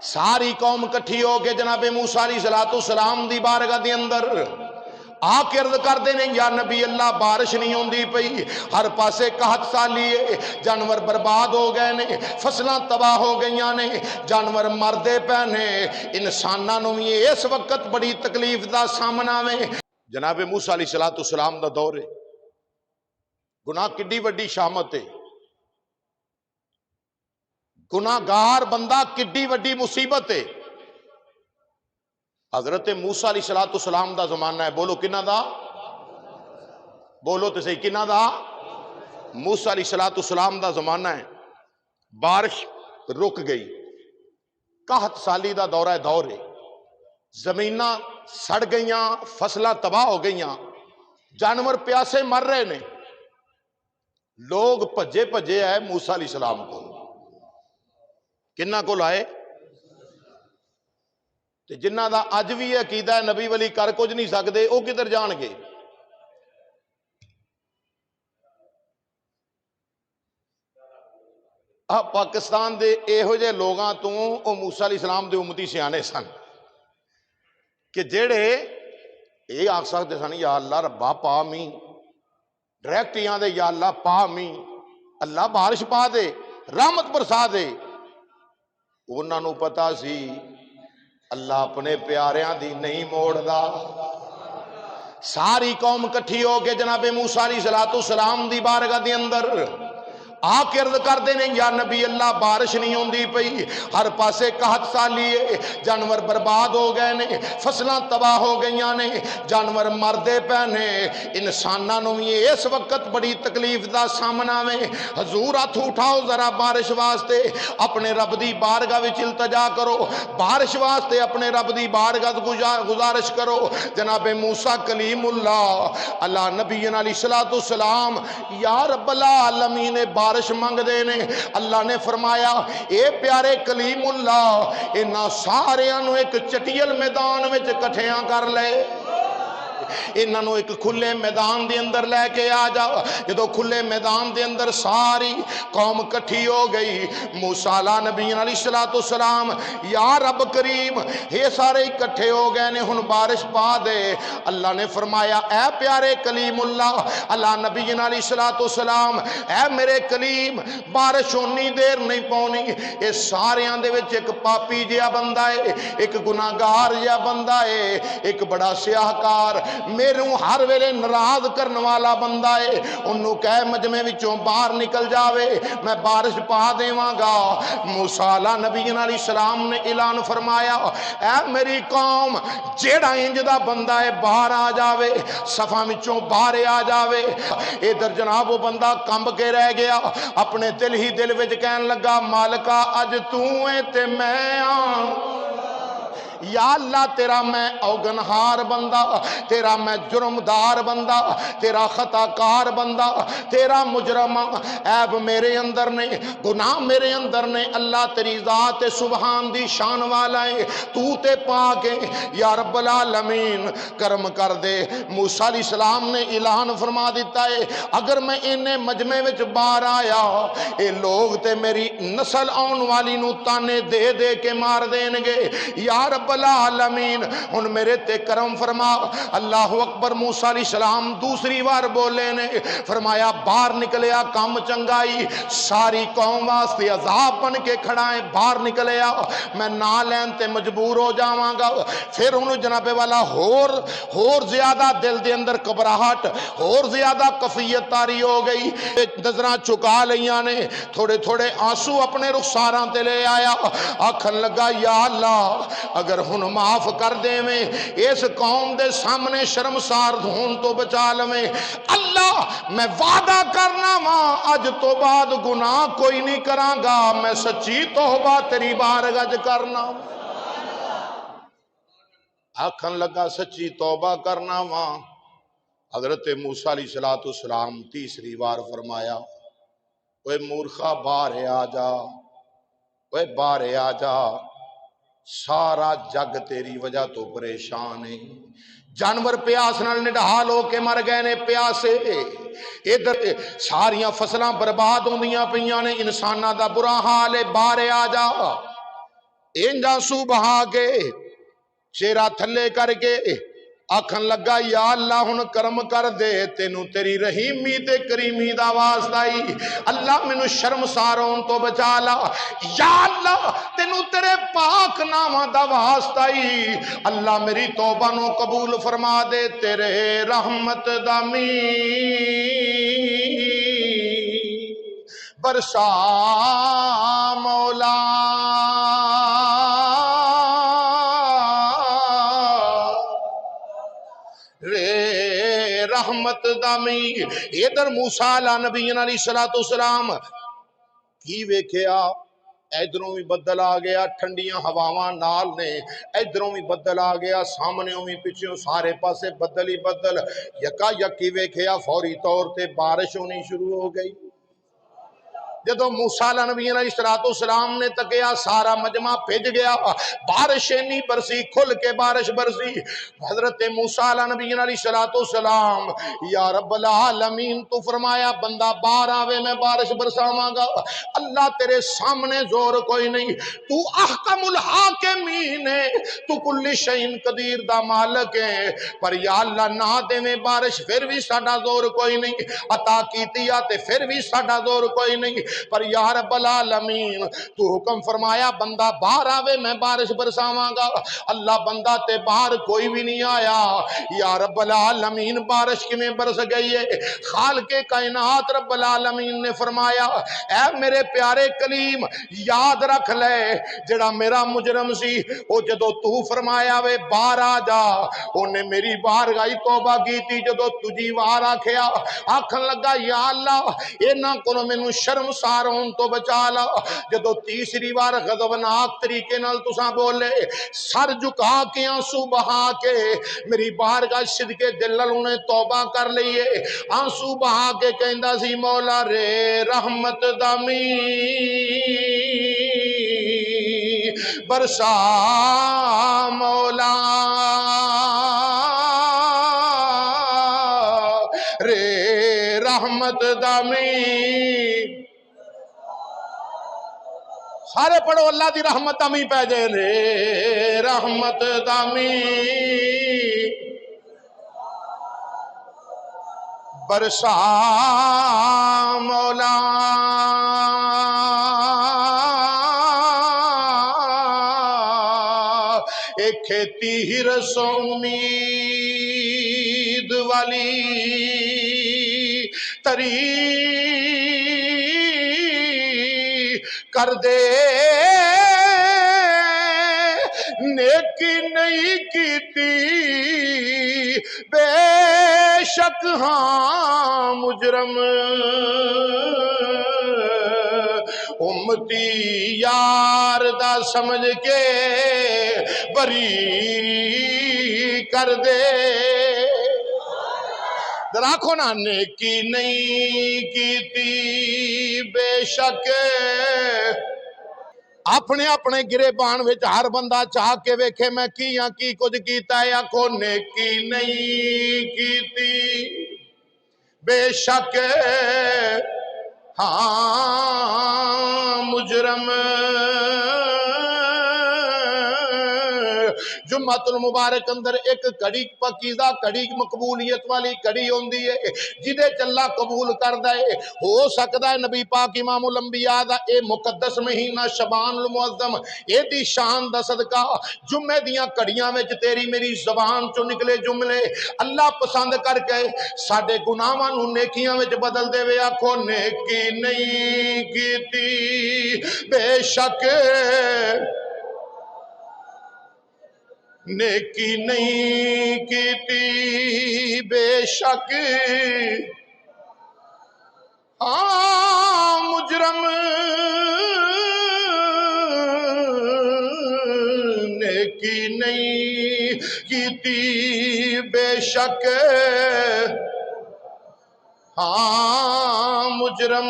सारी कौम कट्ठी होके जनाबे मूसा अलैहिस्सलाम दी बारगाह दे अंदर आके अर्ज करते हैं, या नबी अल्लाह बारिश नहीं होंदी पई, हर पासे कहत साली है, जानवर बर्बाद हो गए ने, फसलां तबाह हो गई ने, जानवर मरदे पे ने, इंसानों भी इस वक्त बड़ी तकलीफ का सामना में। जनाबे मूसा अलैहिस्सलाम दा दौर है, गुनाह किड्डी वड्डी शामत है, गुनाहगार बंदा किड्डी वड्डी मुसीबत है। हजरत मूसा अलैहिस्सलाम दा जमाना है, बोलो किन्ना दा, बोलो तो सही किन्ना दा, मूसा अलैहिस्सलाम दा जमाना है। बारिश रुक गई, कहत साली दा दौर है, जमीना सड़ गई, फसलां तबाह हो गई, जानवर प्यासे मर रहे ने, लोग भजे भजे आए मूसा अलैहिस्सलाम को, किन्ना को आए, जिन्हों का अज भी अकीदा है नबी वली कर कुछ नहीं सकते, वो किधर जाणगे। पाकिस्तान के इहो जे लोगों तो वो मूसा अलैहिस्सलाम के उम्मती सियाने सन कि जेड़े ये आख सकते सन, या अल्लाह रब्बा पा मी, डायरैक्ट ही आते या अल्लाह पा मी, अल्लाह बारिश पा दे, रहमत बरसा दे। उन्होंने पता सी अल्लाह अपने प्यारियां दी नहीं मोड़दा। सारी कौम कट्ठी होके जनाबे मूसा अलैहिस्सलाम दी बारगाह दे अंदर आके अर्ज करते हैं, या नबी अल्लाह बारिश नहीं होंदी पई, हर पासे कहत साली है, जानवर बर्बाद हो गए ने, फसलां तबाह हो गई ने, जानवर मरदे पे ने, इंसानों भी इस वक्त बड़ी तकलीफ का सामना में। हजूर हथ उठाओ जरा बारिश वास्ते, अपने रब दी बारगाह विच इल्तजा करो, बारिश वास्ते अपने रब दी बारगाह गुजारिश करो। जनाबे मूसा कलीमुल्लाह अल्लाह नबी अलैहिस्सलाम या रब्बल आलमीन बारिश मंगदे ने। अल्लाह ने फरमाया, ए प्यारे कलीमुल्लाह, इन्हां सारियां नूं एक चटियल मैदान विच इकट्ठियां कर ले, इन्हों एक खुले मैदान के अंदर लैके आ जाओ। जो खुले मैदान के अंदर सारी कौम कट्ठी हो गई, मूसा नबी अलैहिस्सलाम या रब करीम ये सारे इकट्ठे हो गए ने, हुण बारिश पा दे। अल्लाह ने फरमाया, ए प्यारे कलीमुल्लाह, अल्लाह नबी अलैहिस्सलाम, ए मेरे कलीम, बारिश उन्नी देर नहीं पानी। ये सारियां दे विच एक पापी जिहा बंदा है, एक गुनाहगार जिहा बंदा है, एक बड़ा स्याहकार, मेरू हर वेले नाराज करने वाला बंदा है। उन्होंने कह मजमे विचों बाहर निकल जावे, मैं बारिश पा देवांगा। मूसा नबी अलैहिस्सलाम ने ऐलान फरमाया, ऐ मेरी कौम, जेड़ा इंज दा बंदा है बाहर आ जावे, सफा विचों बाहर आ जावे। इधर जनाब वो बंदा कंब के रह गया, अपने दिल ही दिल विच कहन लगा, मालिका अज तू है ते मैं आ, या अल्लाह तेरा मैं औगनहार बंदा, तेरा मैं जुर्मदार बंदा, तेरा खताकार बंदा, तेरा मुजरम, ऐब मेरे अंदर ने, गुनाह मेरे अंदर ने। अल्लाह तेरी जात सुबहान दी शान वाला है, तू ते पाक है, या रब्बल आलमीन करम कर दे। मूसा अलैहिस्सलाम ने ऐलान फरमा दिता है, अगर मैं इन्ने मजमे विच बाहर आया, ये लोग ते मेरी नस्ल आने वाली नूं ताने दे दे के मार देंगे। या रब्बल आलमीन हुन मेरे ते करम फरमा। अल्लाह अकबर। मूसा अलैहिस्सलाम दूसरी बार बोले ने, फरमाया बाहर निकलिया काम चंगाई, सारी कौम वास्ते अजाब बन के खड़ा है, बाहर निकलिया, मैं ना लैन ते मजबूर हो जावांगा। फिर उन्होंने जनाबे वाला होर ज्यादा दिल दे अंदर घबराहट, होर ज्यादा कफियत तारी हो गई, नजरां चुका लिया ने, थोड़े थोड़े आंसू अपने रुखसारां ते ले आया, आखन लगा, या अल्लाह अगर हुन माफ कर देवें, इस कौम दे सामने शर्मसार होने तो बचा लवें। अल्लाह मैं वादा करना वा, अज तो बाद गुनाह कोई नहीं करांगा, मैं सच्ची तौबा तेरी बारगाह करना। आखन लगा सच्ची तौबा करना वा। हजरत मूसा अलैहिस्सलाम तीसरी बार फरमाया, ओए मूर्खा बाहर आ जा, ओए बाहर आ जा, सारा जग तेरी वजह तो परेशान है। जानवर प्यास नाल निढाल होके मर गए ने प्यासे, इधर सारियां फसलां बर्बाद होंदियां पईयां ने, इंसानां दा बुरा हाल है, बाहर आ जा। इंज आंसू बहा के चेहरा थले करके आखन लगा या अल्लाह हुन करम कर दे, तेनू तेरी रहीमी ते करीमी दा वास्ता ही अल्लाह मैनू शर्मसार होने तो बचा ला। या अल्लाह तेनू तेरे पाक नामा दा वास्ता ही अल्लाह मेरी तौबा नु कबूल फरमा दे, तेरे रहमत दा मींह बरसा मौला। रे रहमत दामी इधर मूसा अला नबी अलैहिस्सलातु वस्सलाम की वेख्या, इधरों भी बदल आ गया, ठंडियां हवावां नाल ने, इधरों भी बदल आ गया, सामने भी पिछों सारे पासे बदल ही बदल। यका यकी वेख्या फौरी तौर ते बारिश होनी शुरू हो गई। जदों मूसा अला नबी अलैहिस्सलातु वस्सलाम ने तकिया सारा मजमा भिज गया, बारिश इन्नी बरसी, खुल के बारिश बरसी। हजरत मूसा अला नबी अलैहिस्सलातु वस्सलाम या रब्बल आलमीन तू फरमाया बंदा बाहर आवे मैं बारिश बरसावांगा। अल्लाह तेरे सामने जोर कोई नहीं, तू अहकमुल हाकिमीन है, तू कुल्ली शैइन कदीर दा मालिक है। पर या अल्लाह ना देवे बारिश फिर भी साडा जोर कोई नहीं, अता कीती आ ते फिर भी साडा जोर कोई नहीं। पर या रब्बल आलमीन तू हुक्म फरमाया बंदा बाहर आवे मैं बारिश बरसावांगा। अल्लाह बंदा ते बाहर कोई भी नहीं आया। या रब्बल आलमीन बारिश किवें बरस गई है? खालिके कायनात रब्बल आलमीन ने फरमाया ऐ मेरे प्यारे कलीम याद रख ले, जेड़ा मेरा मुजरम सी ओ जदों तू फरमाया वे बाहर आ जा, ओने मेरी बारगाही तौबा कीती। जदों तुझी वार आखिया, आखन लगा या अल्लाह इन्हां कोलों मैनू शर्मसार होने तो बचा ला। जदों तीसरी बार गजबनाक तरीके नाल तुसां बोले, सर झुका के आंसू बहा के मेरी बारगाह सिदके दिल नाल उन्हें तौबा कर लईए, आंसू बहा के कहंदा सी मौला रे रहमत दा मींह बरसा मौला, रे रहमत दा मींह। सारे पढ़ो अल्लाह दी रहमत दा मींह पै जाए, रे रहमत दा मींह बरसा मौला। एक खेती ही रसों उम्मीद वाली तरी कर दे, नेकी नहीं कीती बेशक हाँ मुजरम, उम्मती यार दा समझ के बरी कर दे। राखो ना नेकी नहीं कीती बेशक, अपने अपने गिरेबान विच हर बंदा चाह के वेखे मैं की या की कुछ कीता है। आखो नेकी नहीं कीती बेशक हाँ मुजरम। जुम्मतुल मुबारक अंदर एक घड़ी पकीज़ा घड़ी मकबूलियत वाली घड़ी होंदी है, जिदे अल्लाह कबूल करदा है। हो सकदा है नबी पाक इमामुल अंबिया दा ए मुकद्दस महीना शबानुल मुअज्जम एदी शान दा सदका जुम्मे दियां घड़ियां विच तेरी मेरी ज़बान चों निकले जुमले अल्लाह पसंद करके साडे गुनाहां नूं नेकियां विच बदल देवे। आखो नेकी नहीं कीती बेशक, नेकी नहीं कीती बेशक हाँ मुजरम, नेकी नहीं कीती बेशक हाँ मुजरम,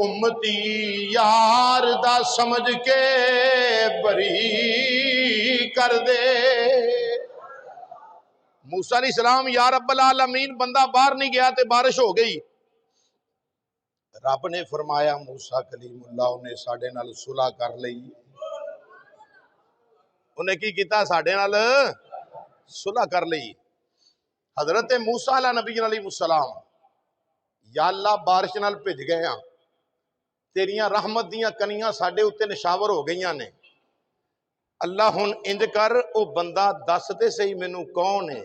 उम्मती यार दा समझ के बरी कर दे। मूसा अलैहिस्सलाम या रब्बल आलमीन बंदा बाहर नहीं गया तो बारिश हो गई। रब ने फरमाया मूसा कलीमुल्लाह उन्हें साडे नाल सुलह कर लई। उन्हें की कीता? साडे नाल सुलह कर लई। हजरत मूसा अला नबी अलैहिस्सलाम, या अल्लाह बारिश नाल भिज गए हैं, तेरियां रहमत दियां कनियां साडे उत्ते निशावर हो गईयां ने। अल्लाह हुण इंज कर, ओ बंदा दस ते सही मैनू कौन है?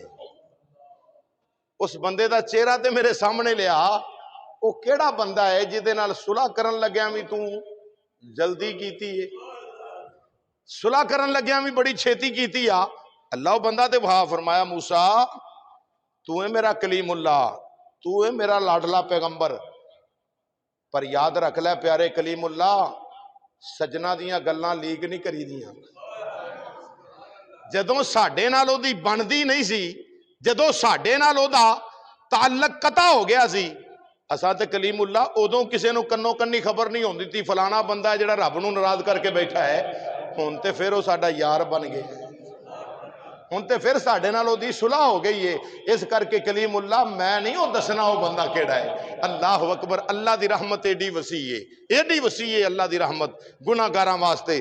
उस बंदे दा चेहरा ते मेरे सामने लिया। वो केड़ा बंदा है जिहदे नाल सुलह करन लग्या भी तू जल्दी कीती है? सुलह करन लग्या भी बड़ी छेती कीती आ। अल्लाह बंदा ते वहा फरमाया मूसा तू है मेरा कलीमुल्लाह, तू है मेरा लाडला पैगंबर, पर याद रख लै प्यारे कलीमुल्लाह, सजना दियां गल्लां लीक नहीं करी दियां। जदों साडे नाल ओदी बनदी नहीं सी, जदों साडे नाल ओदा ताल्लक कता हो गया सी, असा ते कलीमुल्लाह उदों किसी नूं कन्नो कन्नी खबर नहीं होंदी थी फलाना बंदा है जिहड़ा रब नूं नाराज करके बैठा है। हुण ते फिर वो साडा यार बन गया, हुण ते फिर साडे नाल ओदी सुलह हो गई है। इस करके कलीमुल्लाह मैं नहीं वो दसना वो बंदा केड़ा है। अल्लाह अकबर। अल्लाह दी रहमत एडी वसी है, एडी वसी है अल्लाह दी रहमत गुनाहगारां वास्ते।